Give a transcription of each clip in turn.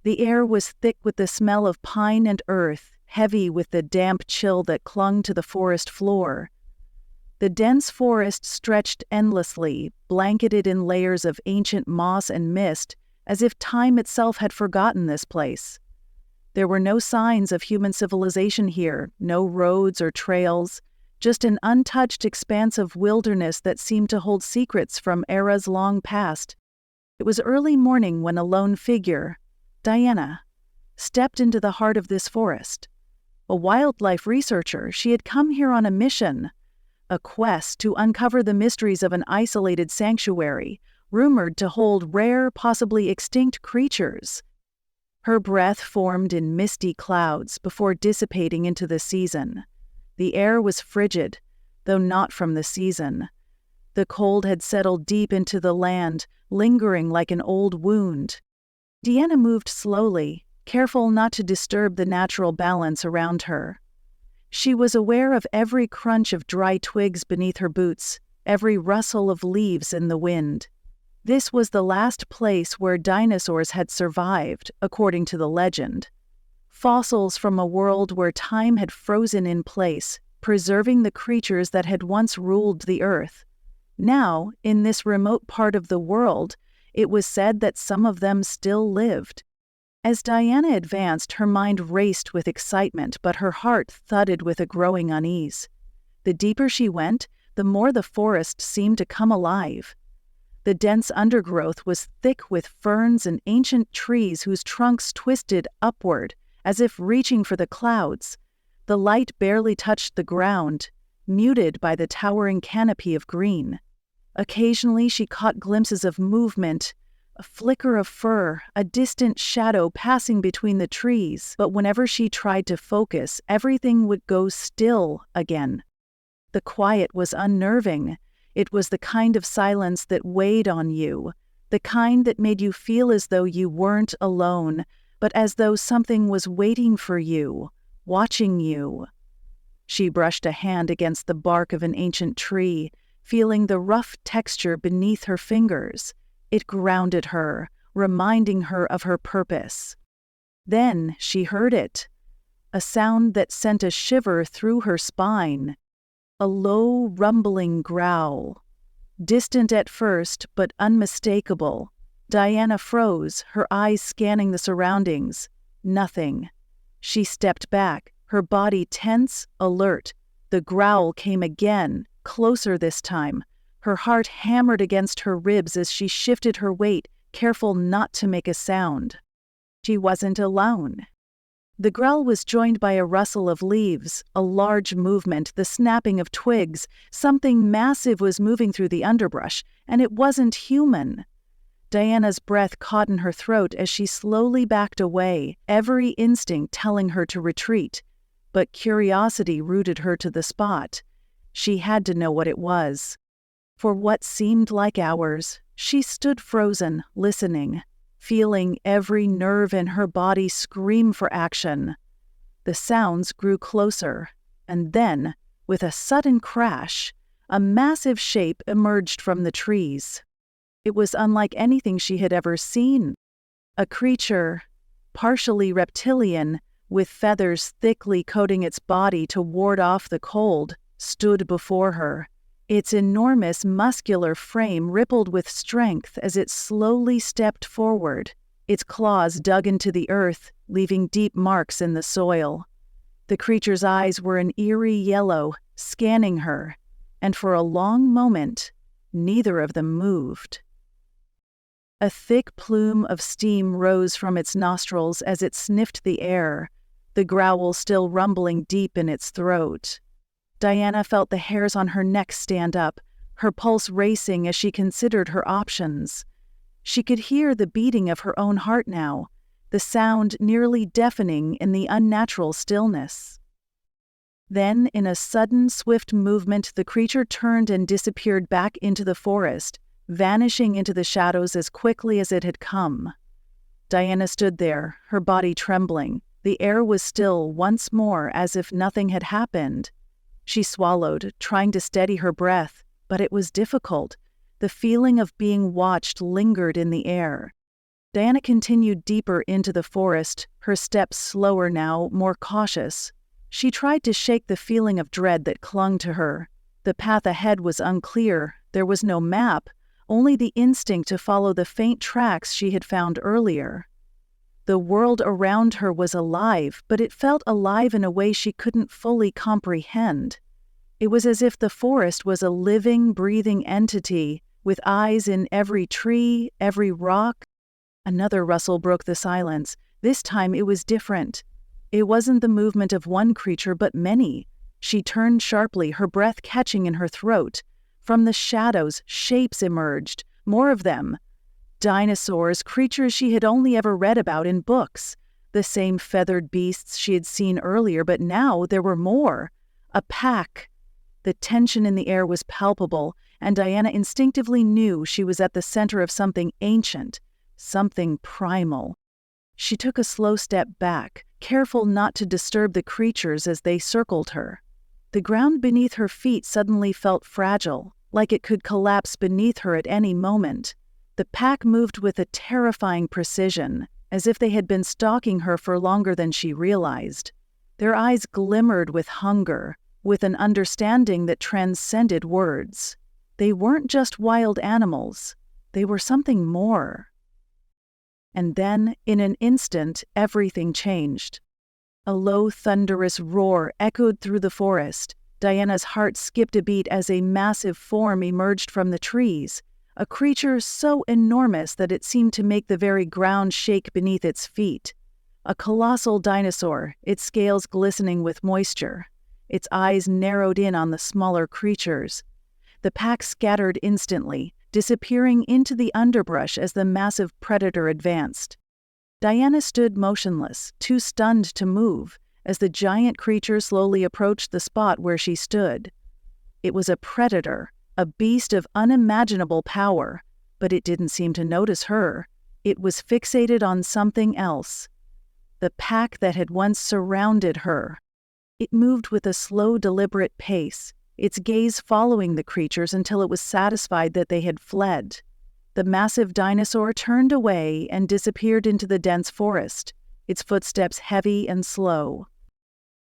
The air was thick with the smell of pine and earth, heavy with the damp chill that clung to the forest floor. The dense forest stretched endlessly, blanketed in layers of ancient moss and mist, as if time itself had forgotten this place. There were no signs of human civilization here, no roads or trails, just an untouched expanse of wilderness that seemed to hold secrets from eras long past. It was early morning when a lone figure, Diana, stepped into the heart of this forest. A wildlife researcher, she had come here on a mission, a quest to uncover the mysteries of an isolated sanctuary, rumored to hold rare, possibly extinct creatures. Her breath formed in misty clouds before dissipating into the season. The air was frigid, though not from the season. The cold had settled deep into the land, lingering like an old wound. Diana moved slowly, careful not to disturb the natural balance around her. She was aware of every crunch of dry twigs beneath her boots, every rustle of leaves in the wind. This was the last place where dinosaurs had survived, according to the legend. Fossils from a world where time had frozen in place, preserving the creatures that had once ruled the earth. Now, in this remote part of the world, it was said that some of them still lived. As Diana advanced, her mind raced with excitement, but her heart thudded with a growing unease. The deeper she went, the more the forest seemed to come alive. The dense undergrowth was thick with ferns and ancient trees whose trunks twisted upward, as if reaching for the clouds. The light barely touched the ground, muted by the towering canopy of green. Occasionally she caught glimpses of movement, a flicker of fur, a distant shadow passing between the trees, but whenever she tried to focus, everything would go still again. The quiet was unnerving. It was the kind of silence that weighed on you, the kind that made you feel as though you weren't alone, but as though something was waiting for you, watching you. She brushed a hand against the bark of an ancient tree, feeling the rough texture beneath her fingers. It grounded her, reminding her of her purpose. Then she heard it, a sound that sent a shiver through her spine. A low, rumbling growl. Distant at first, but unmistakable. Diana froze, her eyes scanning the surroundings. Nothing. She stepped back, her body tense, alert. The growl came again, closer this time. Her heart hammered against her ribs as she shifted her weight, careful not to make a sound. She wasn't alone. The growl was joined by a rustle of leaves, a large movement, the snapping of twigs. Something massive was moving through the underbrush, and it wasn't human. Diana's breath caught in her throat as she slowly backed away, every instinct telling her to retreat. But curiosity rooted her to the spot. She had to know what it was. For what seemed like hours, she stood frozen, listening, feeling every nerve in her body scream for action. The sounds grew closer, and then, with a sudden crash, a massive shape emerged from the trees. It was unlike anything she had ever seen. A creature, partially reptilian, with feathers thickly coating its body to ward off the cold, stood before her. Its enormous muscular frame rippled with strength as it slowly stepped forward. Its claws dug into the earth, leaving deep marks in the soil. The creature's eyes were an eerie yellow, scanning her, and for a long moment, neither of them moved. A thick plume of steam rose from its nostrils as it sniffed the air, the growl still rumbling deep in its throat. Diana felt the hairs on her neck stand up, her pulse racing as she considered her options. She could hear the beating of her own heart now, the sound nearly deafening in the unnatural stillness. Then, in a sudden, swift movement, the creature turned and disappeared back into the forest, vanishing into the shadows as quickly as it had come. Diana stood there, her body trembling. The air was still once more, as if nothing had happened. She swallowed, trying to steady her breath, but it was difficult. The feeling of being watched lingered in the air. Diana continued deeper into the forest, her steps slower now, more cautious. She tried to shake the feeling of dread that clung to her. The path ahead was unclear, there was no map, only the instinct to follow the faint tracks she had found earlier. The world around her was alive, but it felt alive in a way she couldn't fully comprehend. It was as if the forest was a living, breathing entity, with eyes in every tree, every rock. Another rustle broke the silence. This time it was different. It wasn't the movement of one creature, but many. She turned sharply, her breath catching in her throat. From the shadows, shapes emerged, more of them. Dinosaurs, creatures she had only ever read about in books. The same feathered beasts she had seen earlier, but now there were more. A pack. The tension in the air was palpable, and Diana instinctively knew she was at the center of something ancient, something primal. She took a slow step back, careful not to disturb the creatures as they circled her. The ground beneath her feet suddenly felt fragile, like it could collapse beneath her at any moment. The pack moved with a terrifying precision, as if they had been stalking her for longer than she realized. Their eyes glimmered with hunger, with an understanding that transcended words. They weren't just wild animals, they were something more. And then, in an instant, everything changed. A low, thunderous roar echoed through the forest. Diana's heart skipped a beat as a massive form emerged from the trees, a creature so enormous that it seemed to make the very ground shake beneath its feet. A colossal dinosaur, its scales glistening with moisture. Its eyes narrowed in on the smaller creatures. The pack scattered instantly, disappearing into the underbrush as the massive predator advanced. Diana stood motionless, too stunned to move, as the giant creature slowly approached the spot where she stood. It was a predator, a beast of unimaginable power, but it didn't seem to notice her. It was fixated on something else. The pack that had once surrounded her. It moved with a slow, deliberate pace, its gaze following the creatures until it was satisfied that they had fled. The massive dinosaur turned away and disappeared into the dense forest, its footsteps heavy and slow.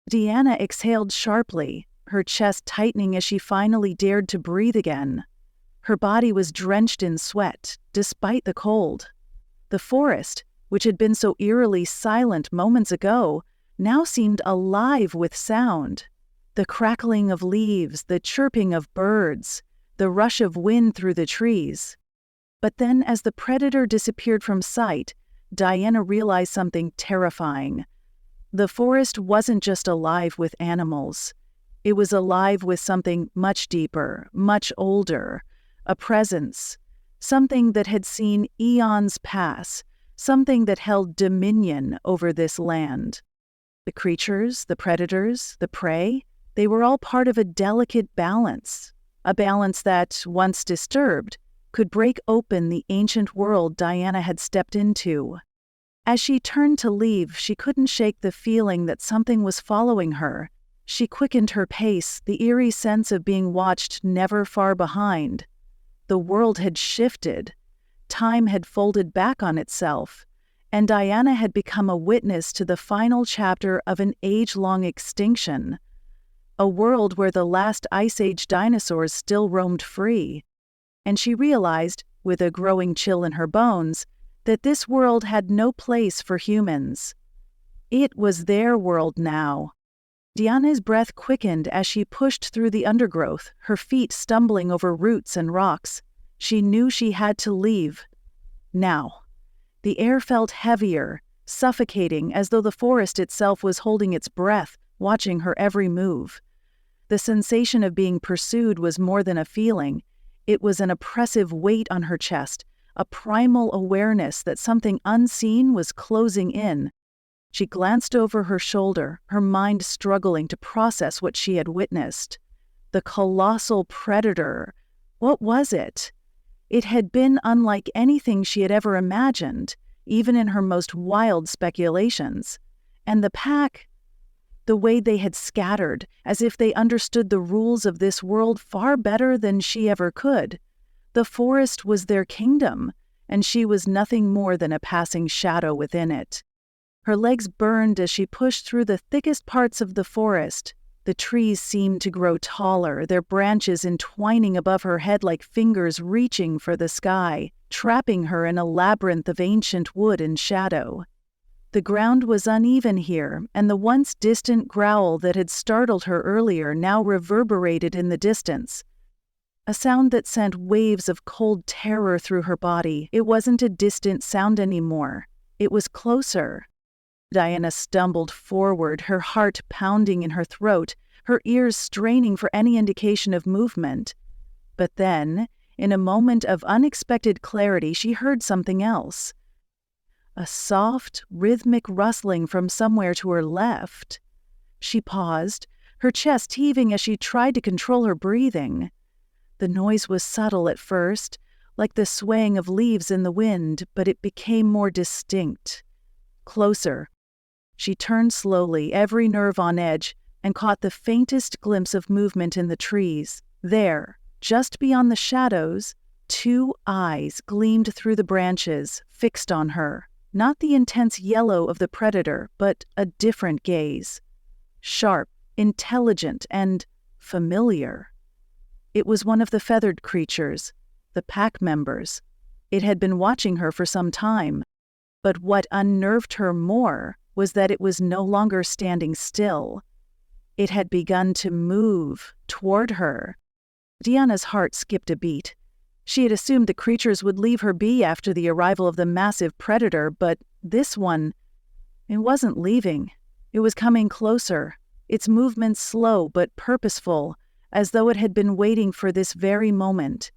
Diana exhaled sharply, her chest tightening as she finally dared to breathe again. Her body was drenched in sweat, despite the cold. The forest, which had been so eerily silent moments ago, now seemed alive with sound. The crackling of leaves, the chirping of birds, the rush of wind through the trees. But then, as the predator disappeared from sight, Diana realized something terrifying. The forest wasn't just alive with animals. It was alive with something much deeper, much older, a presence, something that had seen eons pass, something that held dominion over this land. The creatures, the predators, the prey, they were all part of a delicate balance, a balance that, once disturbed, could break open the ancient world Diana had stepped into. As she turned to leave, she couldn't shake the feeling that something was following her. She quickened her pace, the eerie sense of being watched never far behind. The world had shifted. Time had folded back on itself, and Diana had become a witness to the final chapter of an age-long extinction. A world where the last Ice Age dinosaurs still roamed free. And she realized, with a growing chill in her bones, that this world had no place for humans. It was their world now. Diana's breath quickened as she pushed through the undergrowth, her feet stumbling over roots and rocks. She knew she had to leave. Now. The air felt heavier, suffocating, as though the forest itself was holding its breath, watching her every move. The sensation of being pursued was more than a feeling. It was an oppressive weight on her chest, a primal awareness that something unseen was closing in. She glanced over her shoulder, her mind struggling to process what she had witnessed. The colossal predator. What was it? It had been unlike anything she had ever imagined, even in her most wild speculations. And the pack, the way they had scattered, as if they understood the rules of this world far better than she ever could. The forest was their kingdom, and she was nothing more than a passing shadow within it. Her legs burned as she pushed through the thickest parts of the forest. The trees seemed to grow taller, their branches entwining above her head like fingers reaching for the sky, trapping her in a labyrinth of ancient wood and shadow. The ground was uneven here, and the once distant growl that had startled her earlier now reverberated in the distance. A sound that sent waves of cold terror through her body. It wasn't a distant sound anymore. It was closer. Diana stumbled forward, her heart pounding in her throat, her ears straining for any indication of movement. But then, in a moment of unexpected clarity, she heard something else. A soft, rhythmic rustling from somewhere to her left. She paused, her chest heaving as she tried to control her breathing. The noise was subtle at first, like the swaying of leaves in the wind, but it became more distinct. Closer. She turned slowly, every nerve on edge, and caught the faintest glimpse of movement in the trees. There, just beyond the shadows, 2 eyes gleamed through the branches, fixed on her. Not the intense yellow of the predator, but a different gaze. Sharp, intelligent, and familiar. It was one of the feathered creatures, the pack members. It had been watching her for some time, but what unnerved her more was that it was no longer standing still. It had begun to move toward her. Diana's heart skipped a beat. She had assumed the creatures would leave her be after the arrival of the massive predator, but this one, it wasn't leaving. It was coming closer, its movements slow but purposeful, as though it had been waiting for this very moment.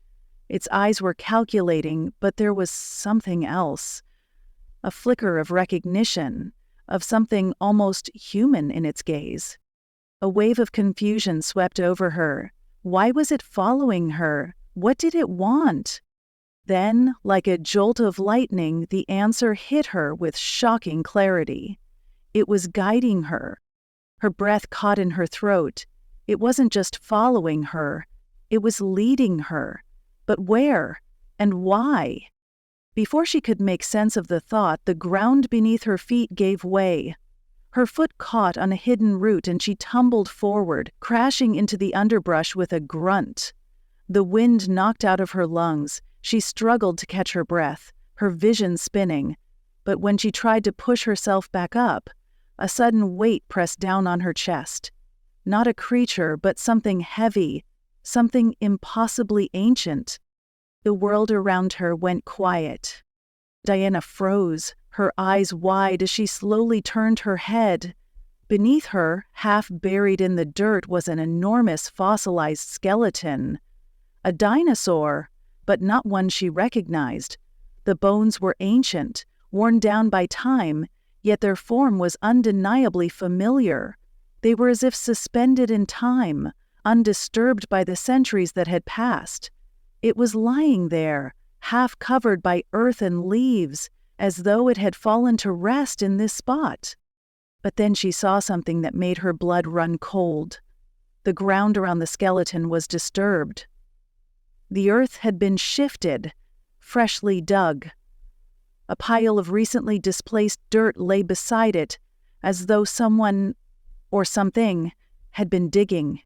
Its eyes were calculating, but there was something else. A flicker of recognition, of something almost human in its gaze. A wave of confusion swept over her. Why was it following her? What did it want? Then, like a jolt of lightning, the answer hit her with shocking clarity. It was guiding her. Her breath caught in her throat. It wasn't just following her. It was leading her. But where? And why? Before she could make sense of the thought, the ground beneath her feet gave way. Her foot caught on a hidden root and she tumbled forward, crashing into the underbrush with a grunt. The wind knocked out of her lungs. She struggled to catch her breath, her vision spinning. But when she tried to push herself back up, a sudden weight pressed down on her chest. Not a creature, but something heavy, something impossibly ancient. The world around her went quiet. Diana froze, her eyes wide as she slowly turned her head. Beneath her, half buried in the dirt, was an enormous fossilized skeleton. A dinosaur, but not one she recognized. The bones were ancient, worn down by time, yet their form was undeniably familiar. They were as if suspended in time, undisturbed by the centuries that had passed. It was lying there, half covered by earth and leaves, as though it had fallen to rest in this spot. But then she saw something that made her blood run cold. The ground around the skeleton was disturbed. The earth had been shifted, freshly dug. A pile of recently displaced dirt lay beside it, as though someone, or something, had been digging.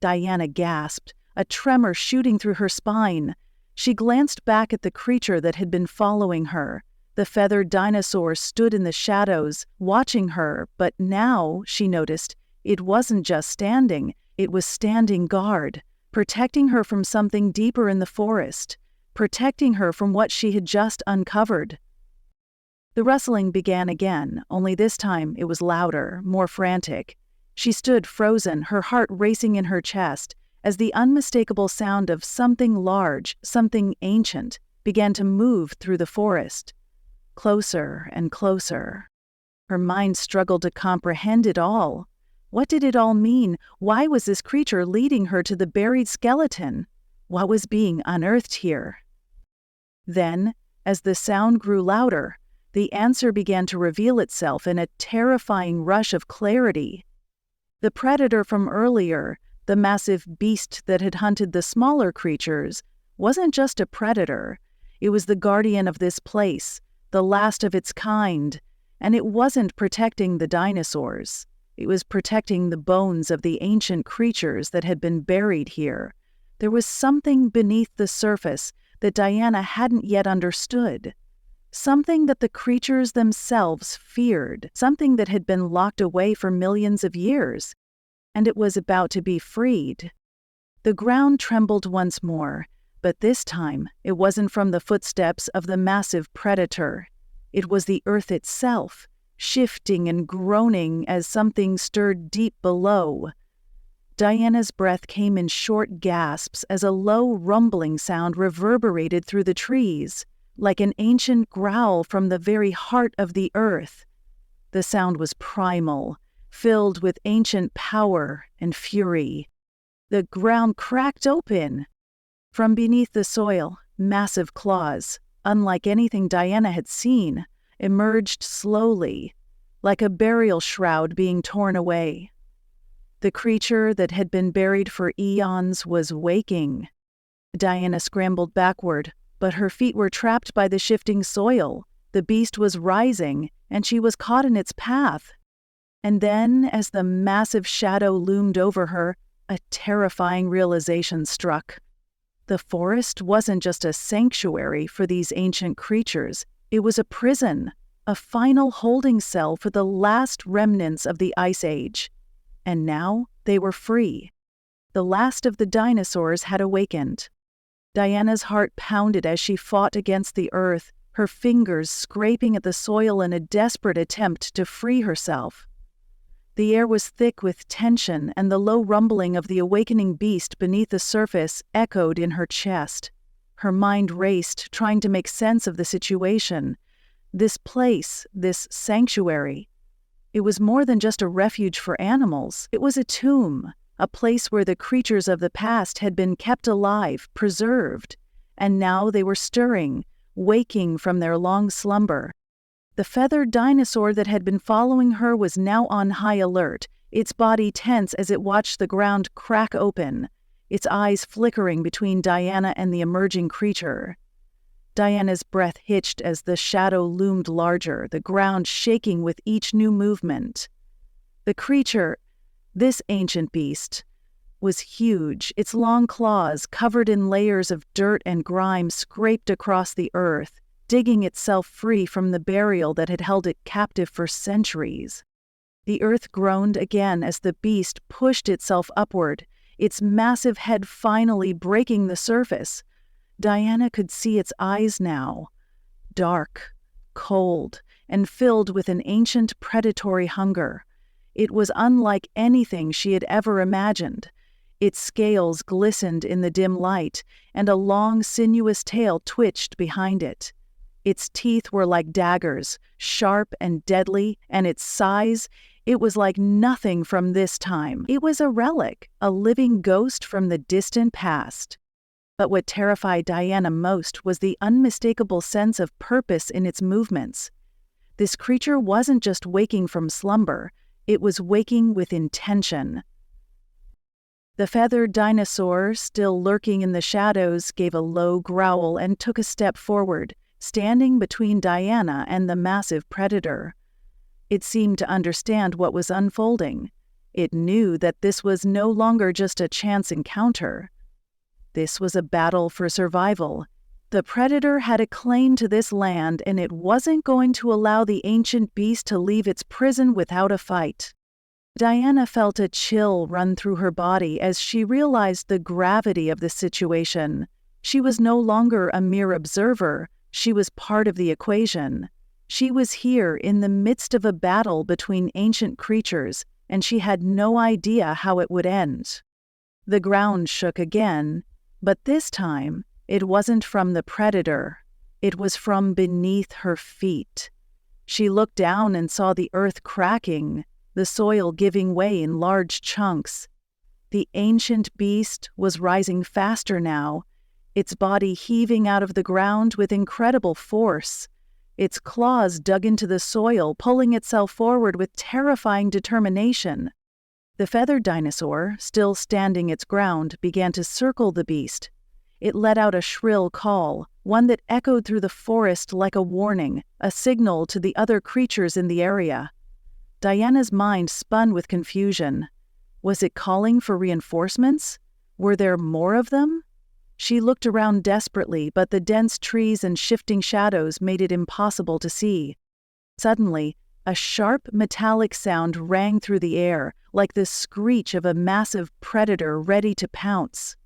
Diana gasped, a tremor shooting through her spine. She glanced back at the creature that had been following her. The feathered dinosaur stood in the shadows, watching her, but now, she noticed, it wasn't just standing, it was standing guard, protecting her from something deeper in the forest, protecting her from what she had just uncovered. The rustling began again, only this time it was louder, more frantic. She stood frozen, her heart racing in her chest, as the unmistakable sound of something large, something ancient, began to move through the forest. Closer and closer. Her mind struggled to comprehend it all. What did it all mean? Why was this creature leading her to the buried skeleton? What was being unearthed here? Then, as the sound grew louder, the answer began to reveal itself in a terrifying rush of clarity. The predator from earlier, the massive beast that had hunted the smaller creatures, wasn't just a predator. It was the guardian of this place, the last of its kind, and it wasn't protecting the dinosaurs. It was protecting the bones of the ancient creatures that had been buried here. There was something beneath the surface that Diana hadn't yet understood. Something that the creatures themselves feared, something that had been locked away for millions of years, and it was about to be freed. The ground trembled once more, but this time it wasn't from the footsteps of the massive predator. It was the earth itself, shifting and groaning as something stirred deep below. Diana's breath came in short gasps as a low rumbling sound reverberated through the trees, like an ancient growl from the very heart of the earth. The sound was primal, filled with ancient power and fury. The ground cracked open. From beneath the soil, massive claws, unlike anything Diana had seen, emerged slowly, like a burial shroud being torn away. The creature that had been buried for eons was waking. Diana scrambled backward, but her feet were trapped by the shifting soil. The beast was rising, and she was caught in its path. And then, as the massive shadow loomed over her, a terrifying realization struck. The forest wasn't just a sanctuary for these ancient creatures. It was a prison, a final holding cell for the last remnants of the Ice Age. And now they were free. The last of the dinosaurs had awakened. Diana's heart pounded as she fought against the earth, her fingers scraping at the soil in a desperate attempt to free herself. The air was thick with tension, and the low rumbling of the awakening beast beneath the surface echoed in her chest. Her mind raced, trying to make sense of the situation. This place, this sanctuary, it was more than just a refuge for animals. It was a tomb, a place where the creatures of the past had been kept alive, preserved, and now they were stirring, waking from their long slumber. The feathered dinosaur that had been following her was now on high alert, its body tense as it watched the ground crack open, its eyes flickering between Diana and the emerging creature. Diana's breath hitched as the shadow loomed larger, the ground shaking with each new movement. The creature, this ancient beast, was huge. Its long claws, covered in layers of dirt and grime, scraped across the earth, digging itself free from the burial that had held it captive for centuries. The earth groaned again as the beast pushed itself upward, its massive head finally breaking the surface. Diana could see its eyes now, dark, cold, and filled with an ancient predatory hunger. It was unlike anything she had ever imagined. Its scales glistened in the dim light, and a long, sinuous tail twitched behind it. Its teeth were like daggers, sharp and deadly, and its size, it was like nothing from this time. It was a relic, a living ghost from the distant past. But what terrified Diana most was the unmistakable sense of purpose in its movements. This creature wasn't just waking from slumber, it was waking with intention. The feathered dinosaur, still lurking in the shadows, gave a low growl and took a step forward, standing between Diana and the massive predator. It seemed to understand what was unfolding. It knew that this was no longer just a chance encounter. This was a battle for survival. The predator had a claim to this land, and it wasn't going to allow the ancient beast to leave its prison without a fight. Diana felt a chill run through her body as she realized the gravity of the situation. She was no longer a mere observer. She was part of the equation. She was here in the midst of a battle between ancient creatures, and she had no idea how it would end. The ground shook again, but this time, it wasn't from the predator. It was from beneath her feet. She looked down and saw the earth cracking, the soil giving way in large chunks. The ancient beast was rising faster now, its body heaving out of the ground with incredible force. Its claws dug into the soil, pulling itself forward with terrifying determination. The feathered dinosaur, still standing its ground, began to circle the beast. It let out a shrill call, one that echoed through the forest like a warning, a signal to the other creatures in the area. Diana's mind spun with confusion. Was it calling for reinforcements? Were there more of them? She looked around desperately, but the dense trees and shifting shadows made it impossible to see. Suddenly, a sharp metallic sound rang through the air, like the screech of a massive predator ready to pounce.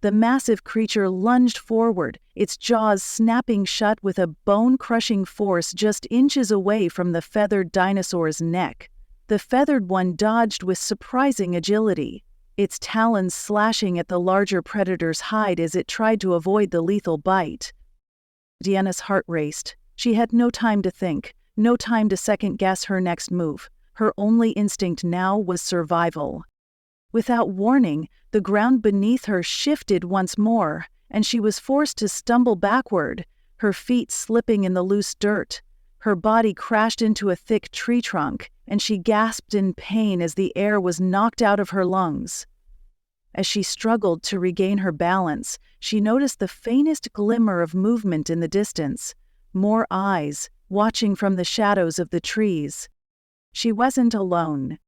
The massive creature lunged forward, its jaws snapping shut with a bone-crushing force just inches away from the feathered dinosaur's neck. The feathered one dodged with surprising agility, its talons slashing at the larger predator's hide as it tried to avoid the lethal bite. Diana's heart raced. She had no time to think, no time to second-guess her next move. Her only instinct now was survival. Without warning, the ground beneath her shifted once more, and she was forced to stumble backward, her feet slipping in the loose dirt. Her body crashed into a thick tree trunk, and she gasped in pain as the air was knocked out of her lungs. As she struggled to regain her balance, she noticed the faintest glimmer of movement in the distance, more eyes, watching from the shadows of the trees. She wasn't alone.